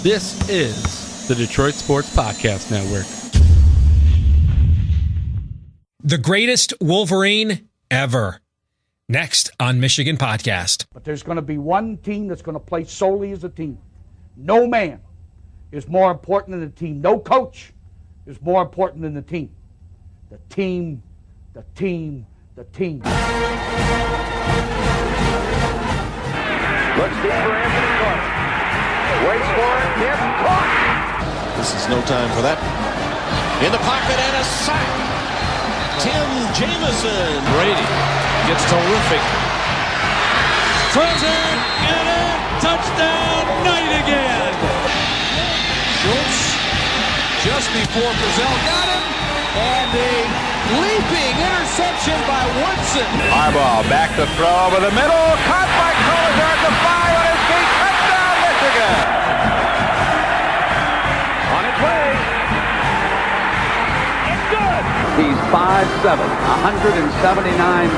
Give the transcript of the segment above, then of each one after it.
This is the Detroit Sports Podcast Network. The greatest Wolverine ever. Next on Michigan Podcast. But there's going to be one team that's going to play solely as a team. No man is more important than the team. No coach is more important than the team. The team, the team, the team. Looks deep for Anthony Clark. Waits for it. It's caught. This is no time for that. In the pocket and a sack. Tim Jamison. Brady gets terrific. Throws it. Get it. Touchdown. Knight again. Schultz just before Brazil got him. And a leaping interception by Woodson. Harbaugh back to throw over the middle. Caught by Colazar at the 5 on his feet. Touchdown, Michigan. On its way. It's good. He's 5'7", 179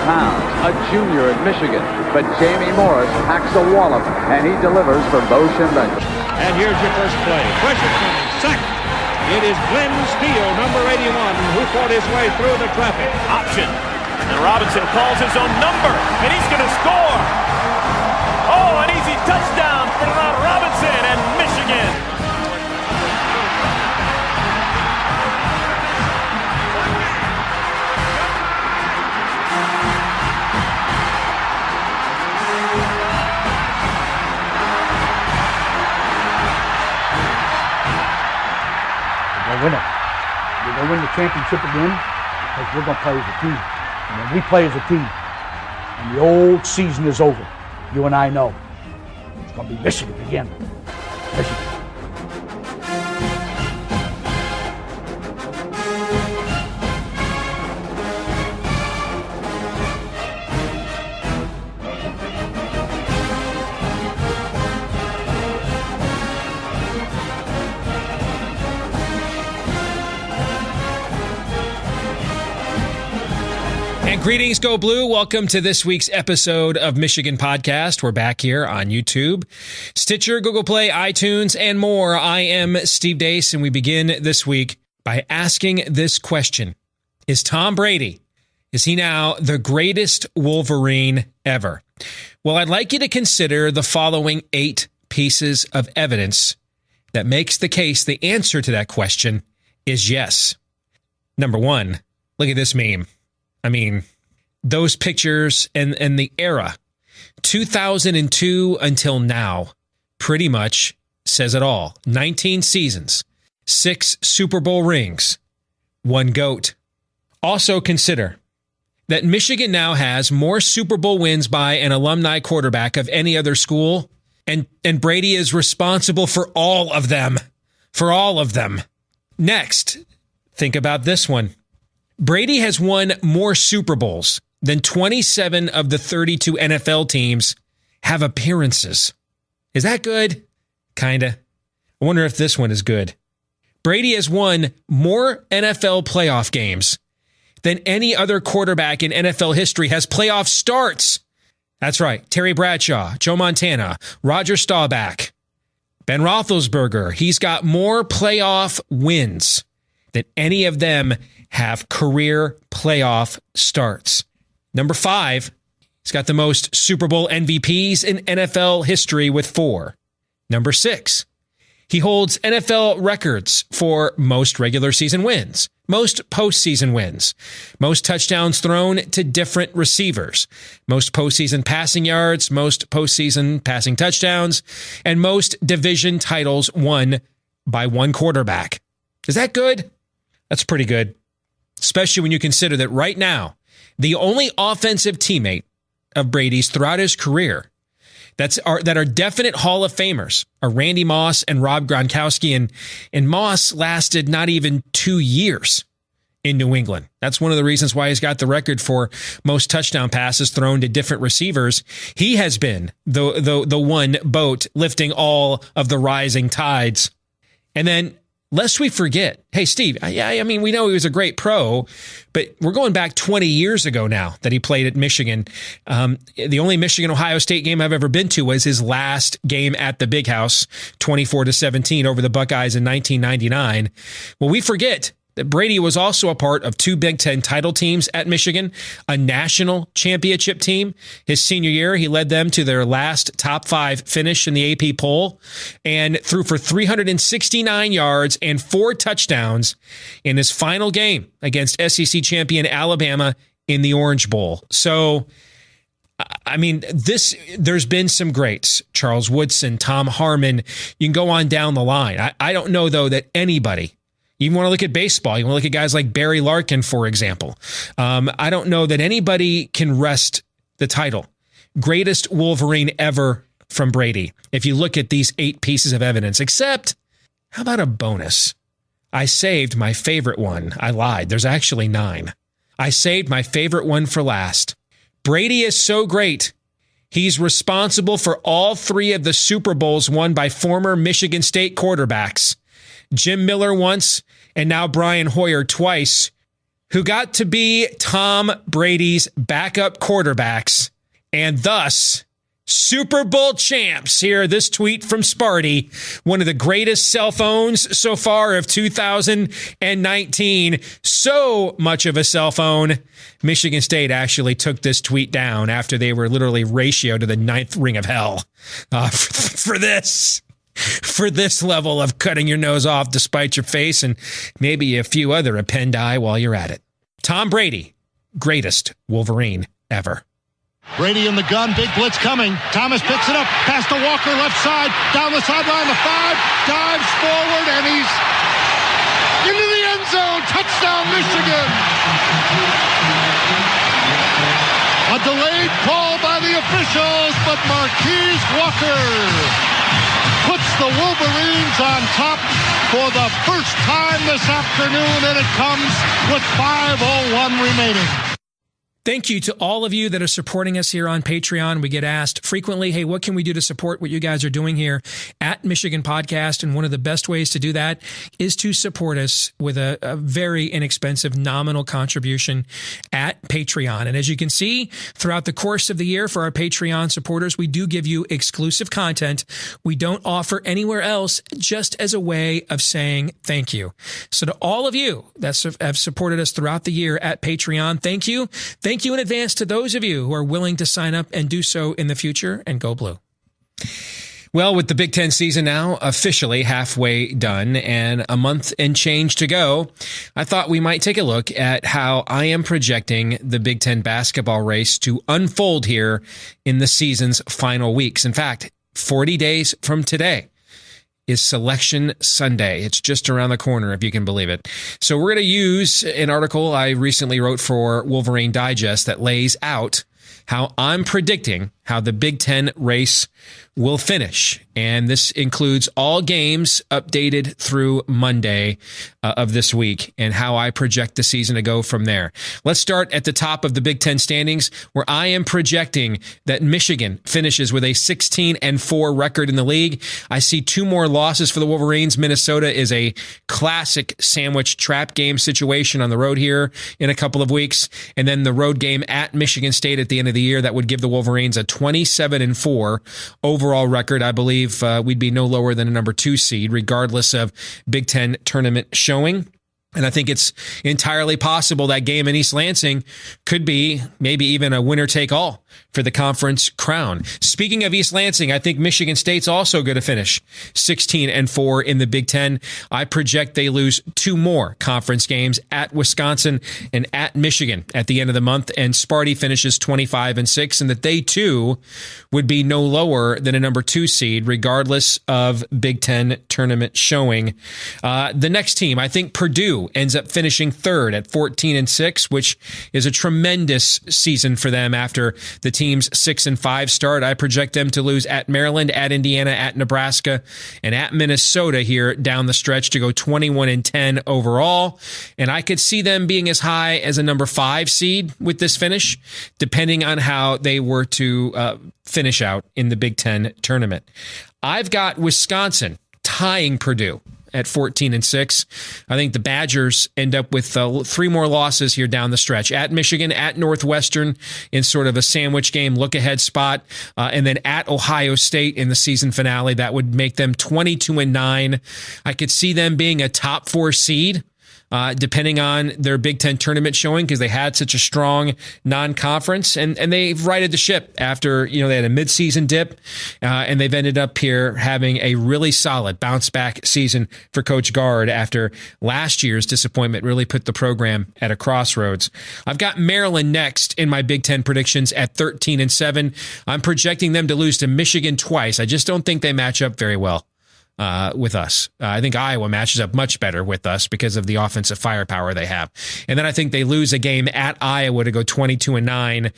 pounds, a junior at Michigan. But Jamie Morris packs a wallop, and he delivers for Bo Schembechler. And here's your first play. Pressure coming. Sack. It is Glenn Steele, number 81, who fought his way through the traffic. Option. And Robinson calls his own number, and he's going to score. Oh, an easy touchdown for Robinson and Michigan. Win it. We're going to win the championship again because we're going to play as a team. And when we play as a team and the old season is over, you and I know it's going to be Michigan again. Michigan. Greetings, Go Blue. Welcome to this week's episode of Michigan Podcast. We're back here on YouTube, Stitcher, Google Play, iTunes, and more. I am Steve Deace, and we begin this week by asking this question. Is Tom Brady, is he now the greatest Wolverine ever? Well, I'd like you to consider the following 8 pieces of evidence that makes the case the answer to that question is yes. Number 1, look at this meme. I mean, those pictures and the era, 2002 until now, pretty much says it all. 19 seasons, 6 Super Bowl rings, 1 GOAT. Also consider that Michigan now has more Super Bowl wins by an alumni quarterback of any other school, and Brady is responsible for all of them. For all of them. Next, think about this one. Brady has won more Super Bowls than 27 of the 32 NFL teams have appearances. Is that good? Kinda. I wonder if this one is good. Brady has won more NFL playoff games than any other quarterback in NFL history has playoff starts. That's right. Terry Bradshaw, Joe Montana, Roger Staubach, Ben Roethlisberger. He's got more playoff wins than any of them have career playoff starts. Number 5, he's got the most Super Bowl MVPs in NFL history with 4. Number 6, he holds NFL records for most regular season wins, most postseason wins, most touchdowns thrown to different receivers, most postseason passing yards, most postseason passing touchdowns, and most division titles won by one quarterback. Is that good? That's pretty good. Especially when you consider that right now, the only offensive teammate of Brady's throughout his career that are definite Hall of Famers are Randy Moss and Rob Gronkowski, and Moss lasted not even 2 years in New England. That's one of the reasons why he's got the record for most touchdown passes thrown to different receivers. He has been the one boat lifting all of the rising tides. And then lest we forget, hey, Steve, I mean, we know he was a great pro, but we're going back 20 years ago now that he played at Michigan. The only Michigan-Ohio State game I've ever been to was his last game at the Big House, 24-17 over the Buckeyes in 1999. Well, we forget that Brady was also a part of 2 Big Ten title teams at Michigan, a national championship team. His senior year, he led them to their last top 5 finish in the AP poll and threw for 369 yards and 4 touchdowns in his final game against SEC champion Alabama in the Orange Bowl. So, I mean, there's been some greats. Charles Woodson, Tom Harmon. You can go on down the line. I don't know, though, that anybody, you want to look at baseball, you want to look at guys like Barry Larkin, for example. I don't know that anybody can wrest the title. Greatest Wolverine ever from Brady, if you look at these 8 pieces of evidence, except, how about a bonus? I saved my favorite one. I lied. There's actually 9. I saved my favorite one for last. Brady is so great, he's responsible for all 3 of the Super Bowls won by former Michigan State quarterbacks. Jim Miller once, and now Brian Hoyer twice, who got to be Tom Brady's backup quarterbacks, and thus Super Bowl champs. Here, this tweet from Sparty, one of the greatest cell phones so far of 2019. So much of a cell phone, Michigan State actually took this tweet down after they were literally ratioed to the 9th ring of hell for this level of cutting your nose off despite your face and maybe a few other appendi while you're at it. Tom Brady, greatest Wolverine ever. Brady in the gun, big blitz coming. Thomas picks it up, pass to Walker, left side, down the sideline, the 5, dives forward, and he's into the end zone. Touchdown, Michigan. A delayed call by the officials, but Marquise Walker puts the Wolverines on top for the first time this afternoon, and it comes with 5:01 remaining. Thank you to all of you that are supporting us here on Patreon. We get asked frequently, hey, what can we do to support what you guys are doing here at Michigan Podcast? And one of the best ways to do that is to support us with a very inexpensive nominal contribution at Patreon. And as you can see, throughout the course of the year for our Patreon supporters, we do give you exclusive content we don't offer anywhere else, just as a way of saying thank you. So to all of you that have supported us throughout the year at Patreon, thank you. Thank you in advance to those of you who are willing to sign up and do so in the future, and go blue. Well, with the Big Ten season now officially halfway done and a month and change to go, I thought we might take a look at how I am projecting the Big Ten basketball race to unfold here in the season's final weeks. In fact, 40 days from today is Selection Sunday. It's just around the corner, if you can believe it. So we're going to use an article I recently wrote for Wolverine Digest that lays out how I'm predicting how the Big Ten race will finish. And this includes all games updated through Monday of this week and how I project the season to go from there. Let's start at the top of the Big Ten standings, where I am projecting that Michigan finishes with a 16-4 record in the league. I see 2 more losses for the Wolverines. Minnesota is a classic sandwich trap game situation on the road here in a couple of weeks. And then the road game at Michigan State at the end of the year, that would give the Wolverines a 27-4 overall record. I believe we'd be no lower than a number 2 seed, regardless of Big Ten tournament showing. And I think it's entirely possible that game in East Lansing could be maybe even a winner-take-all for the conference crown. Speaking of East Lansing, I think Michigan State's also going to finish 16-4 in the Big Ten. I project they lose 2 more conference games at Wisconsin and at Michigan at the end of the month, and Sparty finishes 25-6, and that they too would be no lower than a number 2 seed, regardless of Big Ten tournament showing. The next team, I think Purdue ends up finishing 3rd at 14-6, which is a tremendous season for them after the team's 6-5 start. I project them to lose at Maryland, at Indiana, at Nebraska, and at Minnesota here down the stretch to go 21-10 overall. And I could see them being as high as a number 5 seed with this finish, depending on how they were to finish out in the Big Ten tournament. I've got Wisconsin tying Purdue at 14-6. I think the Badgers end up with 3 more losses here down the stretch. At Michigan, at Northwestern in sort of a sandwich game look-ahead spot, and then at Ohio State in the season finale. That would make them 22-9. I could see them being a top 4 seed, depending on their Big Ten tournament showing, because they had such a strong non-conference, and they've righted the ship after, they had a midseason dip, and they've ended up here having a really solid bounce-back season for Coach Gard after last year's disappointment really put the program at a crossroads. I've got Maryland next in my Big Ten predictions at 13-7. I'm projecting them to lose to Michigan twice. I just don't think they match up very well with us. I think Iowa matches up much better with us because of the offensive firepower they have. And then I think they lose a game at Iowa to go 22-9,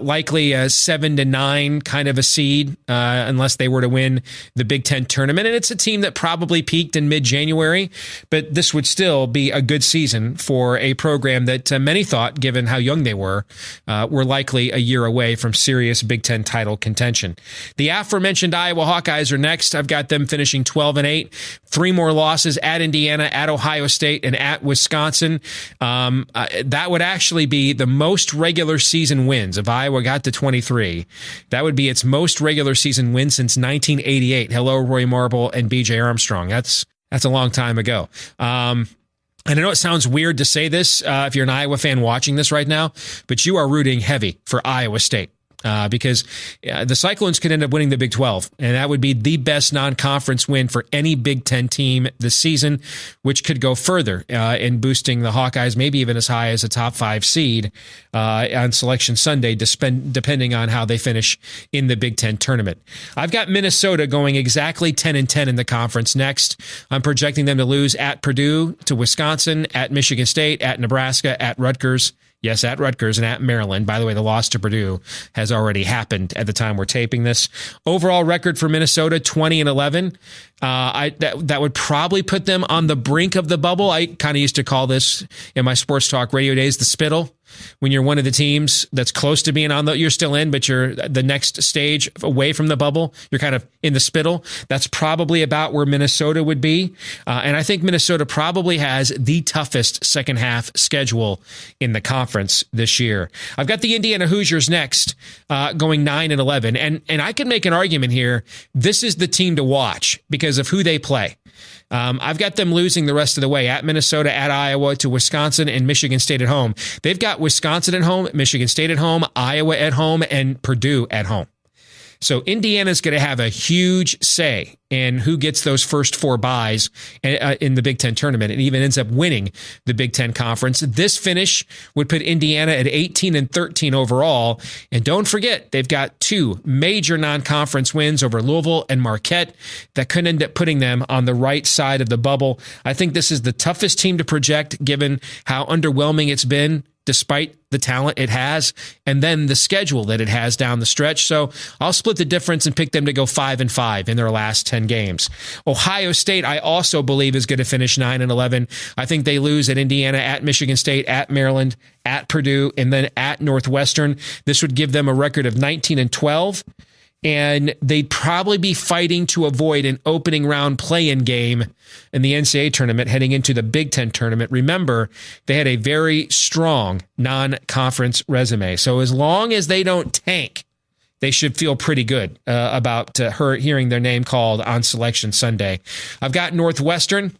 likely a 7-9 kind of a seed, unless they were to win the Big Ten tournament. And it's a team that probably peaked in mid-January, but this would still be a good season for a program that many thought, given how young they were likely a year away from serious Big Ten title contention. The aforementioned Iowa Hawkeyes are next. I've got them finishing 12-8, 3 more losses at Indiana, at Ohio State, and at Wisconsin. That would actually be the most regular season wins. If Iowa got to 23, that would be its most regular season win since 1988. Hello, Roy Marble and B.J. Armstrong. That's a long time ago. And I know it sounds weird to say this if you're an Iowa fan watching this right now, but you are rooting heavy for Iowa State. Because the Cyclones could end up winning the Big 12, and that would be the best non-conference win for any Big Ten team this season, which could go further in boosting the Hawkeyes, maybe even as high as a top 5 seed on Selection Sunday, depending on how they finish in the Big Ten tournament. I've got Minnesota going exactly 10-10 in the conference next. I'm projecting them to lose at Purdue, to Wisconsin, at Michigan State, at Nebraska, at Rutgers. Yes, at Rutgers and at Maryland. By the way, the loss to Purdue has already happened at the time we're taping this. Overall record for Minnesota, 20-11. That would probably put them on the brink of the bubble. I kind of used to call this in my sports talk radio days the spittle. When you're one of the teams that's close to being you're still in, but you're the next stage away from the bubble. You're kind of in the spittle. That's probably about where Minnesota would be. And I think Minnesota probably has the toughest second half schedule in the conference this year. I've got the Indiana Hoosiers next, going 9-11. And I can make an argument here. This is the team to watch because of who they play. I've got them losing the rest of the way at Minnesota, at Iowa, to Wisconsin, and Michigan State at home. They've got Wisconsin at home, Michigan State at home, Iowa at home, and Purdue at home. So Indiana's going to have a huge say in who gets those first 4 byes in the Big Ten tournament and even ends up winning the Big Ten conference. This finish would put Indiana at 18-13 overall. And don't forget, they've got 2 major non-conference wins over Louisville and Marquette that could end up putting them on the right side of the bubble. I think this is the toughest team to project given how underwhelming it's been, despite the talent it has, and then the schedule that it has down the stretch. So I'll split the difference and pick them to go 5-5 in their last 10 games. Ohio State, I also believe, is going to finish 9-11. I think they lose at Indiana, at Michigan State, at Maryland, at Purdue, and then at Northwestern. This would give them a record of 19-12. And they'd probably be fighting to avoid an opening round play-in game in the NCAA tournament heading into the Big Ten tournament. Remember, they had a very strong non-conference resume. So as long as they don't tank, they should feel pretty good about hearing their name called on Selection Sunday. I've got Northwestern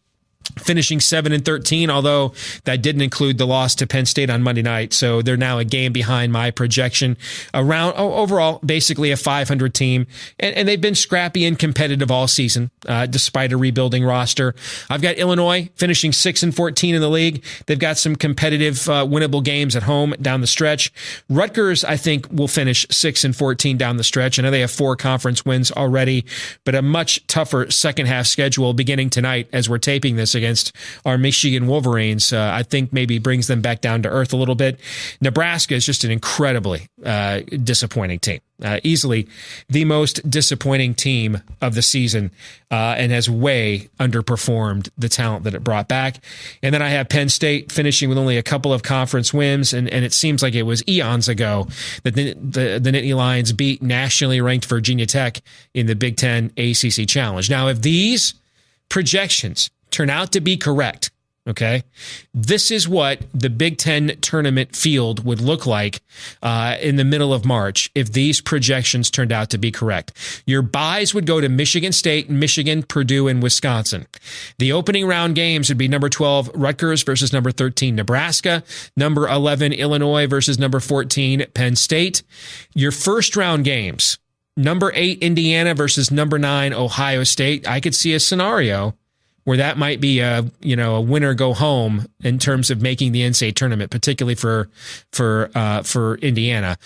finishing 7-13, although that didn't include the loss to Penn State on Monday night. So they're now a game behind my projection. Overall, basically a 500 team. And they've been scrappy and competitive all season, despite a rebuilding roster. I've got Illinois finishing 6-14 in the league. They've got some competitive, winnable games at home down the stretch. Rutgers, I think, will finish 6-14 down the stretch. I know they have 4 conference wins already, but a much tougher second half schedule beginning tonight as we're taping this against our Michigan Wolverines, I think maybe brings them back down to earth a little bit. Nebraska is just an incredibly disappointing team. Easily the most disappointing team of the season, and has way underperformed the talent that it brought back. And then I have Penn State finishing with only a couple of conference wins, and it seems like it was eons ago that the Nittany Lions beat nationally ranked Virginia Tech in the Big Ten ACC Challenge. Now, if these projections turn out to be correct, okay, this is what the Big Ten tournament field would look like in the middle of March if these projections turned out to be correct. Your byes would go to Michigan State, Michigan, Purdue, and Wisconsin. The opening round games would be number 12, Rutgers versus number 13, Nebraska, number 11, Illinois versus number 14, Penn State. Your first round games, number 8, Indiana versus number 9, Ohio State. I could see a scenario where that might be a winner go home in terms of making the NCAA tournament, particularly for Indiana.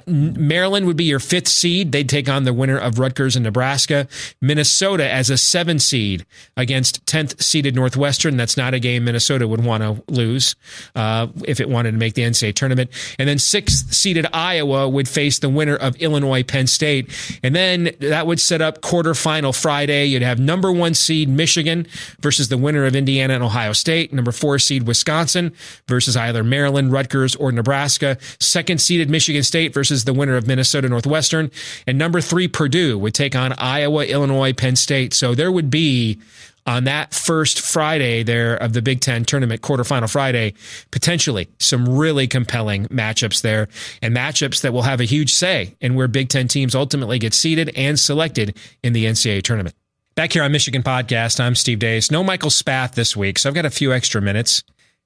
Maryland would be your 5th seed. They'd take on the winner of Rutgers and Nebraska. Minnesota as a 7 seed against 10th seeded Northwestern. That's not a game Minnesota would want to lose if it wanted to make the NCAA tournament. And then 6th seeded Iowa would face the winner of Illinois, Penn State. And then that would set up quarterfinal Friday. You'd have number 1 seed Michigan versus the winner of Indiana and Ohio State. Number 4 seed Wisconsin versus either Maryland, Rutgers, or Nebraska. 2nd seeded Michigan State versus the winner of Minnesota Northwestern. And number 3 Purdue would take on Iowa, Illinois, Penn State. So there would be, on that first Friday there of the Big Ten tournament, quarterfinal Friday, potentially some really compelling matchups there, and matchups that will have a huge say in where Big Ten teams ultimately get seeded and selected in the NCAA tournament. Back here on Michigan Podcast, I'm Steve Deace. No Michael Spath this week, so I've got a few extra minutes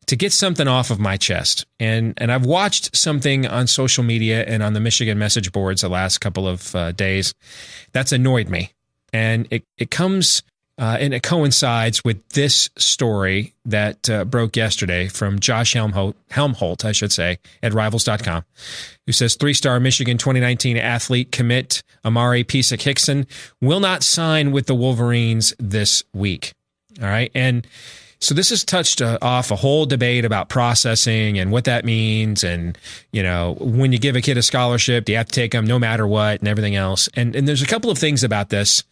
to get something off of my chest. And I've watched something on social media and on the Michigan message boards the last couple of days that's annoyed me. And it comes and it coincides with this story that broke yesterday from Josh Helmholt, I should say, at Rivals.com, who says 3-star Michigan 2019 athlete commit Amari Pisak-Hickson will not sign with the Wolverines this week. All right. And so this has touched off a whole debate about processing and what that means. And, when you give a kid a scholarship, you have to take them no matter what and everything else. And there's a couple of things about this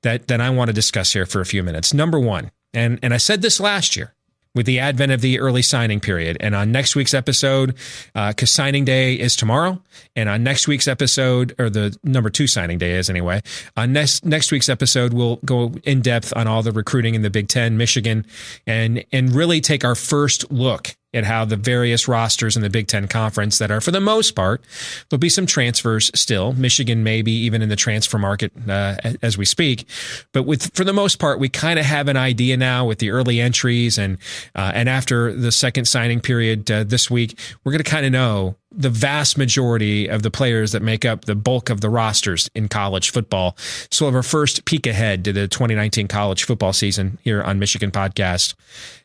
that I want to discuss here for a few minutes. Number one, and I said this last year with the advent of the early signing period. And on next week's episode, because signing day is tomorrow, and on next week's episode, or the number 2 signing day is anyway, on next week's episode, we'll go in depth on all the recruiting in the Big Ten, Michigan, and really take our first look at how the various rosters in the Big Ten Conference that are, for the most part, there'll be some transfers still. Michigan may be even in the transfer market as we speak. But for the most part, we kind of have an idea now with the early entries and after the second signing period this week, we're going to kind of know the vast majority of the players that make up the bulk of the rosters in college football. So we'll have our first peek ahead to the 2019 college football season here on Michigan Podcast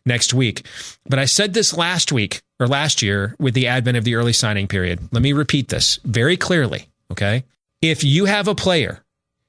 next week. But I said this last year with the advent of the early signing period. Let me repeat this very clearly, okay? If you have a player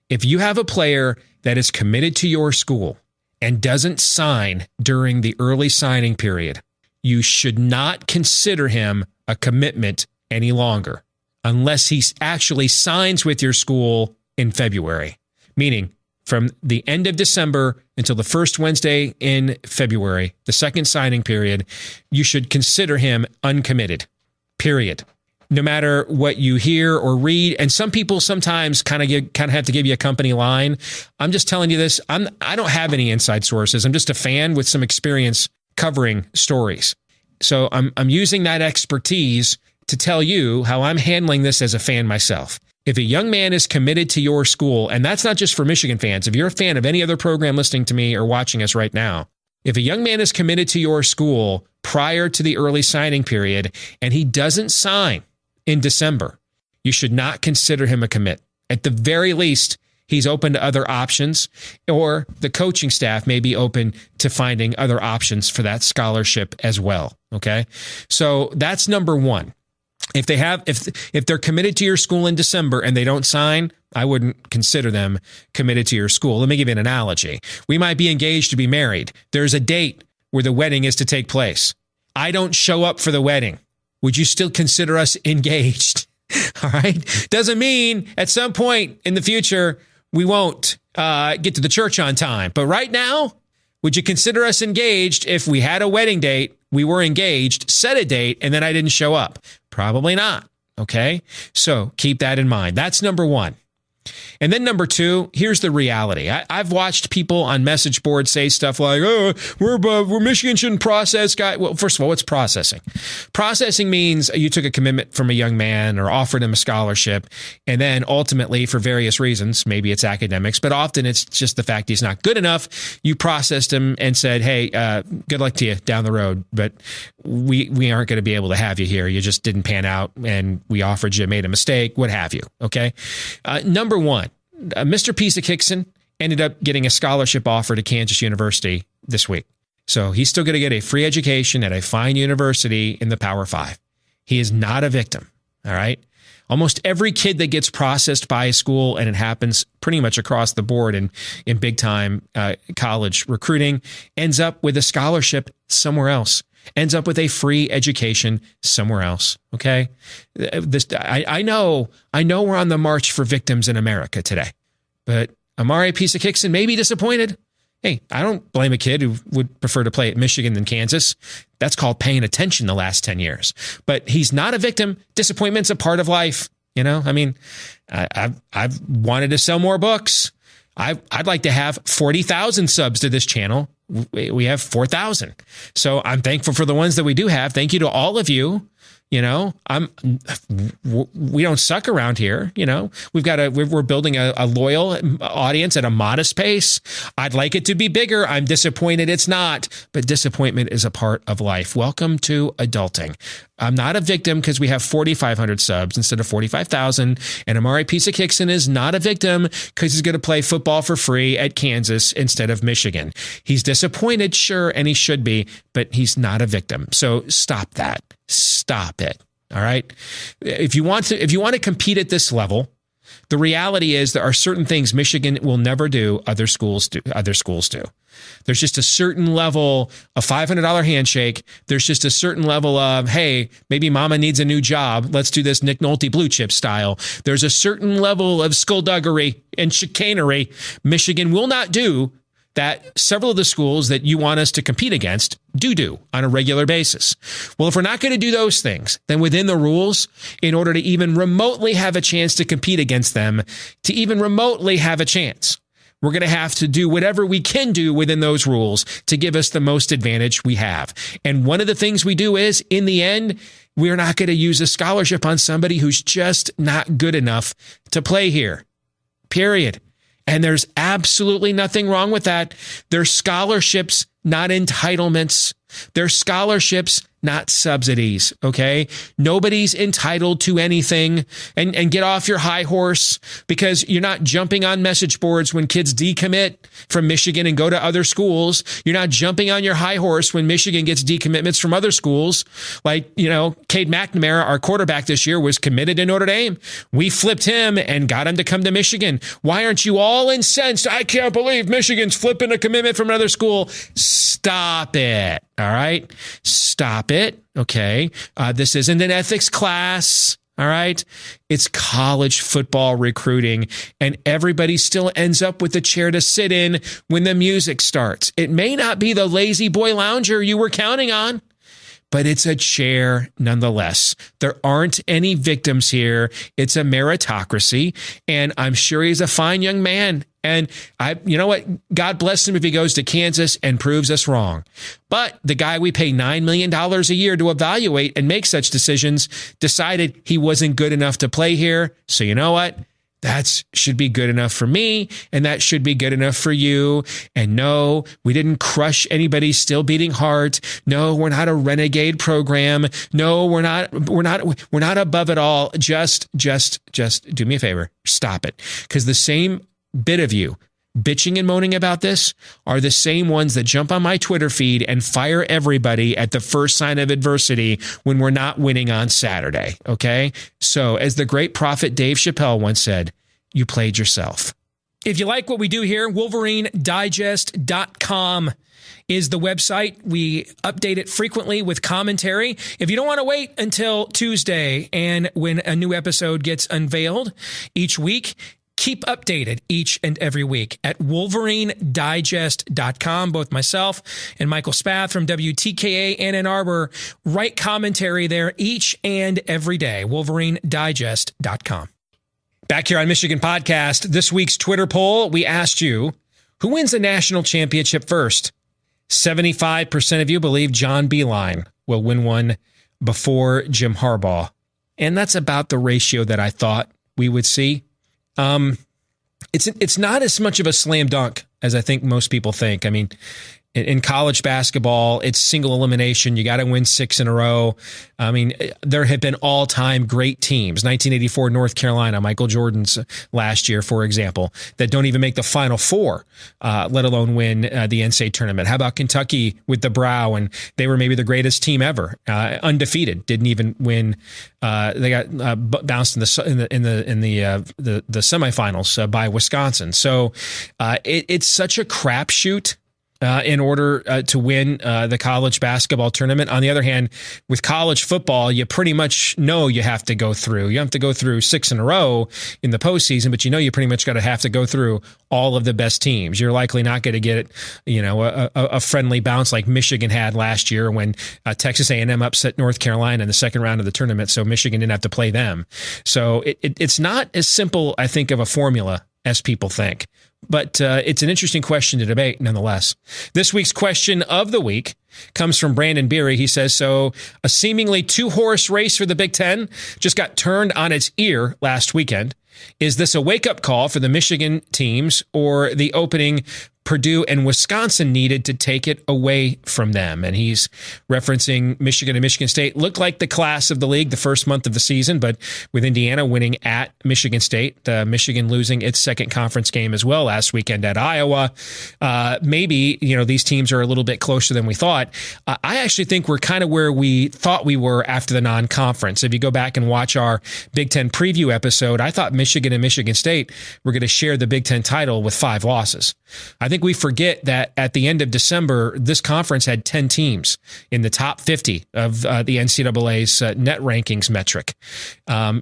that is committed to your school and doesn't sign during the early signing period, you should not consider him a commitment any longer unless he actually signs with your school in February, meaning from the end of December until the first Wednesday in February, the second signing period, you should consider him uncommitted, period. No matter what you hear or read, and some people sometimes kind of have to give you a company line. I'm just telling you this. I don't have any inside sources. I'm just a fan with some experience covering stories. So I'm using that expertise to tell you how I'm handling this as a fan myself. If a young man is committed to your school, and that's not just for Michigan fans, if you're a fan of any other program listening to me or watching us right now, if a young man is committed to your school prior to the early signing period and he doesn't sign in December, you should not consider him a commit. At the very least, he's open to other options, or the coaching staff may be open to finding other options for that scholarship as well. Okay. So that's number one. If they're committed to your school in December and they don't sign, I wouldn't consider them committed to your school. Let me give you an analogy. We might be engaged to be married. There's a date where the wedding is to take place. I don't show up for the wedding. Would you still consider us engaged? All right. Doesn't mean at some point in the future, we won't get to the church on time. But right now, would you consider us engaged if we had a wedding date, we were engaged, set a date, and then I didn't show up? Probably not. Okay? So keep that in mind. That's number one. And then number two, here's the reality. I've watched people on message boards say stuff like, "Oh, we're Michigan shouldn't process guy." Well, first of all, what's processing? Processing means you took a commitment from a young man or offered him a scholarship, and then ultimately, for various reasons, maybe it's academics, but often it's just the fact he's not good enough. You processed him and said, "Hey, good luck to you down the road, but we aren't going to be able to have you here. You just didn't pan out, and we offered you, made a mistake, what have you." Okay. Number one, Mr. Piece of Hickson ended up getting a scholarship offer to Kansas University this week. So he's still going to get a free education at a fine university in the Power Five. He is not a victim. All right. Almost every kid that gets processed by a school, and it happens pretty much across the board in big time college recruiting, ends up with a scholarship somewhere else. Ends up with a free education somewhere else. Okay. I know we're on the march for victims in America today, but Amari Piece of Hickson may be disappointed. Hey, I don't blame a kid who would prefer to play at Michigan than Kansas. That's called paying attention the last 10 years, but he's not a victim. Disappointment's a part of life. You know, I mean, I've wanted to sell more books. I'd like to have 40,000 subs to this channel. We have 4,000. So I'm thankful for the ones that we do have. Thank you to all of you. You know, we don't suck around here. You know, we're building a loyal audience at a modest pace. I'd like it to be bigger. I'm disappointed it's not, but disappointment is a part of life. Welcome to adulting. I'm not a victim because we have 4,500 subs instead of 45,000. And Amari Piece of Hickson is not a victim because he's going to play football for free at Kansas instead of Michigan. He's disappointed, sure, and he should be, but he's not a victim. So stop that. Stop it. All right. If you want to compete at this level, the reality is there are certain things Michigan will never do. Other schools do. There's just a certain level of $500 handshake. There's just a certain level of, hey, maybe mama needs a new job. Let's do this Nick Nolte blue chip style. There's a certain level of skullduggery and chicanery Michigan will not do that several of the schools that you want us to compete against do on a regular basis. Well, if we're not going to do those things, then within the rules, in order to even remotely have a chance to compete against them, to even remotely have a chance, we're going to have to do whatever we can do within those rules to give us the most advantage we have. And one of the things we do is, in the end, we're not going to use a scholarship on somebody who's just not good enough to play here. Period. And there's absolutely nothing wrong with that. They're scholarships, not entitlements. They're scholarships, not subsidies, okay? Nobody's entitled to anything. And get off your high horse, because you're not jumping on message boards when kids decommit from Michigan and go to other schools. You're not jumping on your high horse when Michigan gets decommitments from other schools. Like, you know, Cade McNamara, our quarterback this year, was committed to Notre Dame. We flipped him and got him to come to Michigan. Why aren't you all incensed? I can't believe Michigan's flipping a commitment from another school. Stop it. All right. Stop it. Okay. This isn't an ethics class. All right. It's college football recruiting, and everybody still ends up with a chair to sit in when the music starts. It may not be the lazy boy lounger you were counting on, but it's a chair nonetheless. There aren't any victims here. It's a meritocracy, and I'm sure he's a fine young man. And you know what? God bless him if he goes to Kansas and proves us wrong. But the guy we pay $9 million a year to evaluate and make such decisions decided he wasn't good enough to play here. So you know what? That should be good enough for me, and that should be good enough for you. And no, we didn't crush anybody's still beating heart. No, we're not a renegade program. No, we're not above it all. Just do me a favor. Stop it. Because the same bit of you bitching and moaning about this are the same ones that jump on my Twitter feed and fire everybody at the first sign of adversity when we're not winning on Saturday. Okay. So as the great prophet Dave Chappelle once said, you played yourself. If you like what we do here, WolverineDigest.com is the website. We update it frequently with commentary. If you don't want to wait until Tuesday and when a new episode gets unveiled each week, keep updated each and every week at WolverineDigest.com. Both myself and Michael Spath from WTKA and Ann Arbor write commentary there each and every day. WolverineDigest.com. Back here on Michigan Podcast, this week's Twitter poll, we asked you, who wins the national championship first? 75% of you believe John Beilein will win one before Jim Harbaugh. And that's about the ratio that I thought we would see. It's not as much of a slam dunk as I think most people think. I mean, in college basketball, it's single elimination. You got to win 6 in a row. I mean, there have been all-time great teams. 1984 North Carolina, Michael Jordan's last year, for example, that don't even make the Final Four, let alone win the NCAA tournament. How about Kentucky with the Brow? And they were maybe the greatest team ever, undefeated. Didn't even win. They got bounced in the semifinals by Wisconsin. So it's such a crapshoot. In order to win the college basketball tournament. On the other hand, with college football, you pretty much know you have to go through. You have to go through 6 in a row in the postseason, but you know you pretty much got to have to go through all of the best teams. You're likely not going to get, a friendly bounce like Michigan had last year when Texas A&M upset North Carolina in the second round of the tournament, so Michigan didn't have to play them. So it's not as simple, I think, of a formula as people think. But it's an interesting question to debate nonetheless. This week's question of the week comes from Brandon Beery. He says, so a seemingly 2-horse race for the Big Ten just got turned on its ear last weekend. Is this a wake-up call for the Michigan teams or the opening Purdue and Wisconsin needed to take it away from them? And he's referencing Michigan and Michigan State. Looked like the class of the league the first month of the season, but with Indiana winning at Michigan State, Michigan losing its second conference game as well last weekend at Iowa. Maybe, these teams are a little bit closer than we thought. I actually think we're kind of where we thought we were after the non-conference. If you go back and watch our Big Ten preview episode, I thought Michigan and Michigan State were going to share the Big Ten title with 5 losses. I think we forget that at the end of December, this conference had 10 teams in the top 50 of the NCAA's net rankings metric.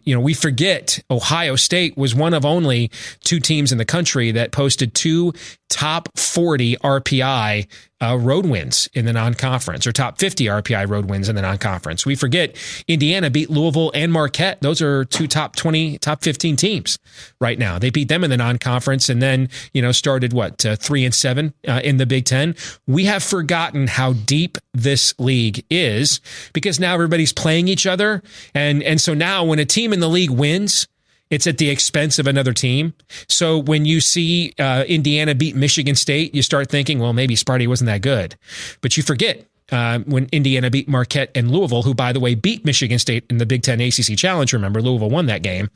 We forget Ohio State was one of only 2 teams in the country that posted 2 top 40 RPI road wins in the non-conference, or top 50 RPI road wins in the non-conference. We forget Indiana beat Louisville and Marquette. Those are 2 top 20, top 15 teams right now. They beat them in the non-conference and then, started 3-7 in the Big Ten. We have forgotten how deep this league is because now everybody's playing each other. And so now when a team in the league wins, it's at the expense of another team. So when you see Indiana beat Michigan State, you start thinking, well, maybe Sparty wasn't that good. But you forget when Indiana beat Marquette and Louisville, who, by the way, beat Michigan State in the Big Ten ACC Challenge. Remember, Louisville won that game.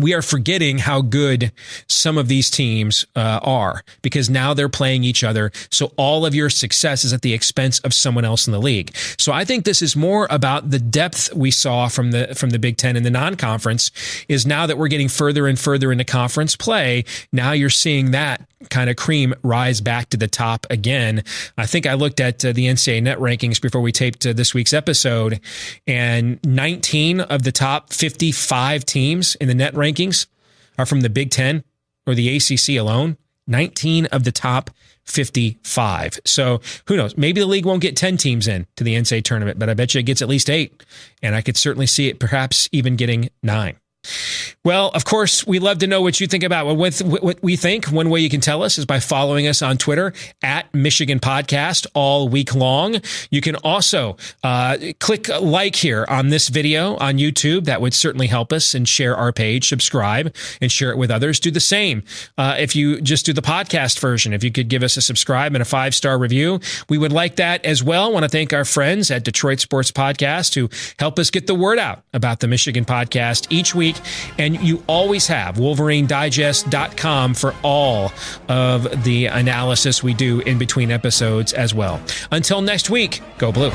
We are forgetting how good some of these teams are because now they're playing each other. So all of your success is at the expense of someone else in the league. So I think this is more about the depth we saw from the Big Ten in the non-conference is now that we're getting further and further into conference play. Now you're seeing that kind of cream rise back to the top again. I think I looked at the NCAA net rankings before we taped this week's episode, and 19 of the top 55 teams in the net rankings are from the Big Ten or the ACC alone. 19 of the top 55. So who knows? Maybe the league won't get 10 teams in to the NCAA tournament, but I bet you it gets at least 8. And I could certainly see it perhaps even getting 9. Well, of course, we love to know what you think about what we think. One way you can tell us is by following us on Twitter at Michigan Podcast all week long. You can also click like here on this video on YouTube. That would certainly help us, and share our page, subscribe, and share it with others. Do the same. If you just do the podcast version, if you could give us a subscribe and a 5-star review, we would like that as well. I want to thank our friends at Detroit Sports Podcast who help us get the word out about the Michigan Podcast each week. And you always have WolverineDigest.com for all of the analysis we do in between episodes as well. Until next week, go Blue.